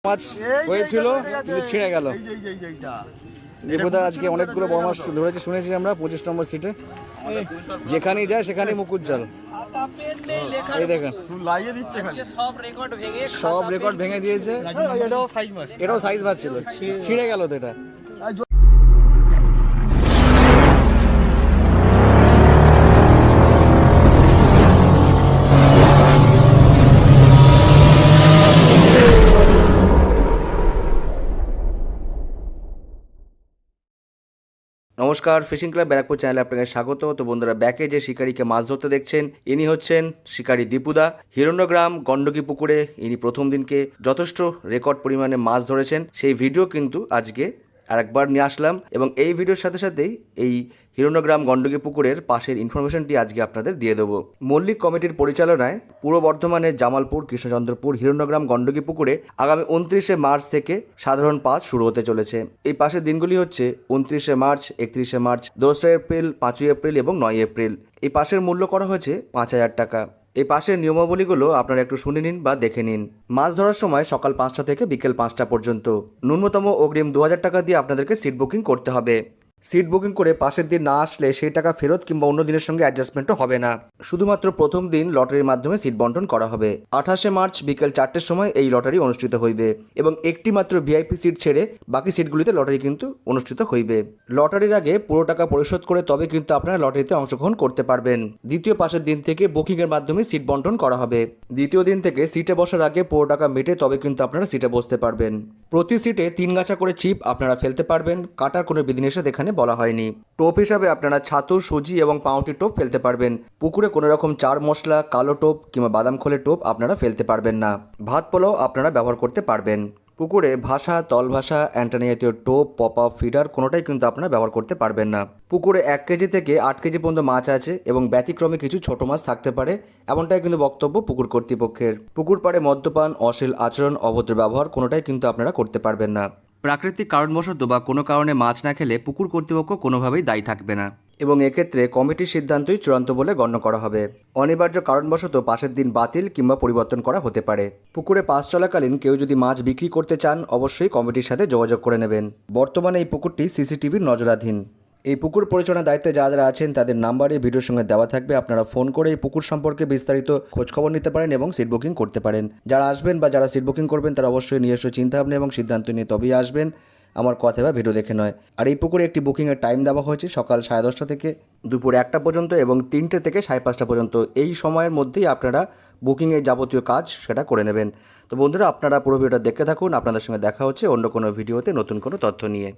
মাছ হয়েছিল কিন্তু ছিঁড়ে গেল। দেবদা আজকে অনেকগুলো বড় মাছ ধরেছে শুনেছি আমরা 25 নম্বর সিটে, যেখানেই যায় সেখানেই মুকুট জাল। এই দেখেন সব রেকর্ড ভেঙে দিয়েছে। এটাও সাইজ মাছ ছিল, ছিঁড়ে গেল তো এটা। নমস্কার, ফিশিং ক্লাব ব্যারাকপুর চ্যানেলে আপনাকে স্বাগত। তো বন্ধুরা, ব্যাকে যে শিকারীকে মাছ ধরতে দেখছেন ইনি হচ্ছেন শিকারী দীপুদা। হিরণ্যগ্রাম গণ্ডকী পুকুরে ইনি প্রথম দিনকে যথেষ্ট রেকর্ড পরিমাণে মাছ ধরেছেন, সেই ভিডিও কিন্তু আজকে আরেকবার নিয়ে আসলাম এবং এই ভিডিওর সাথে সাথেই এই হিরণ্যগ্রাম গণ্ডকী পুকুরের পাশের ইনফরমেশনটি আজকে আপনাদের দিয়ে দেবো। মল্লিক কমিটির পরিচালনায় পূর্ব বর্ধমানের জামালপুর, কৃষ্ণচন্দ্রপুর, হিরণ্যগ্রাম গণ্ডকী পুকুরে আগামী 29শে মার্চ থেকে সাধারণ পাস শুরু হতে চলেছে। এই পাশের দিনগুলি হচ্ছে 29শে মার্চ, 31শে মার্চ, 2রা এপ্রিল, 5ই এপ্রিল এবং 9ই এপ্রিল। এই পাসের মূল্য করা হয়েছে 5000 টাকা। এই পাশের নিয়মাবলীগুলো আপনারা একটু শুনে নিন বা দেখে নিন। মাছ ধরার সময় সকাল 5টা থেকে বিকেল 5টা পর্যন্ত ন্যূনতম অগ্রিম 2000 টাকা দিয়ে আপনাদেরকে সিট বুকিং করতে হবে। সিট বুকিং করে পাশের দিন না আসলে সেই টাকা ফেরত কিংবা অন্য দিনের সঙ্গে অ্যাডজাস্টমেন্টও হবে না। শুধুমাত্র প্রথম দিন লটারির মাধ্যমে সিট বন্টন করা হবে। 28শে মার্চ বিকেল 4টের সময় এই লটারি অনুষ্ঠিত হইবে এবং একটি মাত্র ভিআইপি সিট ছেড়ে বাকি সিটগুলিতে লটারি কিন্তু অনুষ্ঠিত হইবে। লটারির আগে পুরো টাকা পরিশোধ করে তবে কিন্তু আপনারা লটারিতে অংশগ্রহণ করতে পারবেন। দ্বিতীয় পাশের দিন থেকে বুকিংয়ের মাধ্যমে সিট বন্টন করা হবে। দ্বিতীয় দিন থেকে সিটে বসার আগে পুরো টাকা মেটে তবে কিন্তু আপনারা সিটে বসতে পারবেন। প্রতি সিটে 3 গাছা করে চিপ আপনারা ফেলতে পারবেন। কাটার কোনো বিধিনিষেধ এখানে বলা হয়নি। টোপ হিসাবে আপনারা ছাতু, সুজি এবং পাউরুটি টোপ ফেলতে পারবেন। পুকুরে কোনো রকম চার মশলা, কালো টোপ কিংবা বাদাম খোলের টোপ আপনারা ফেলতে পারবেন না। ভাত পোলাও আপনারা ব্যবহার করতে পারবেন। পুকুরে ভাষা, তল ভাষা, অ্যান্টানি জাতীয় টোপ, পপ আপ, ফিডার কোনোটাই কিন্তু আপনারা ব্যবহার করতে পারবেন না। পুকুরে 1 কেজি থেকে 8 কেজি পর্যন্ত মাছ আছে এবং ব্যতিক্রমে কিছু ছোট মাছ থাকতে পারে, এমনটাই কিন্তু বক্তব্য পুকুর কর্তৃপক্ষের। পুকুর পাড়ে মদ্যপান, অশ্লীল আচরণ, অভদ্র ব্যবহার কোনোটাই কিন্তু আপনারা করতে পারবেন না। প্রাকৃতিক কারণবশত বা কোনো কারণে মাছ না খেলে পুকুর কর্তৃপক্ষ কোনোভাবেই দায়ী থাকবে না এবং এক্ষেত্রে কমিটির সিদ্ধান্তই চূড়ান্ত বলে গণ্য করা হবে। অনিবার্য কারণবশত পাশের দিন বাতিল কিংবা পরিবর্তন করা হতে পারে। পুকুরে পাস চলাকালীন কেউ যদি মাছ বিক্রি করতে চান অবশ্যই কমিটির সাথে যোগাযোগ করে নেবেন। বর্তমানে এই পুকুরটি সিসিটিভির নজরাধীন। এই পুকুর পরিচালনার দায়িত্বে যারা আছেন তাদের নাম্বারে ভিডিওর সঙ্গে দেওয়া থাকবে। আপনারা ফোন করে এই পুকুর সম্পর্কে বিস্তারিত খোঁজখবর নিতে পারেন এবং সিট বুকিং করতে পারেন। যারা আসবেন বা যারা সিট বুকিং করবেন তারা অবশ্যই নিজস্ব চিন্তাভাবনা এবং সিদ্ধান্ত নিয়ে তবেই আসবেন, আমার কথা বা ভিডিও দেখে নয়। আর এই পুকুরে একটি বুকিংয়ের টাইম দেওয়া হয়েছে সকাল 10:30 থেকে দুপুর 1টা পর্যন্ত এবং 3টে থেকে 5:30 পর্যন্ত। এই সময়ের মধ্যেই আপনারা বুকিংয়ের যাবতীয় কাজ সেটা করে নেবেন। তো বন্ধুরা, আপনারা পুরো ভিডিওটা দেখতে থাকুন। আপনাদের সঙ্গে দেখা হচ্ছে অন্য কোনো ভিডিওতে নতুন কোনো তথ্য নিয়ে।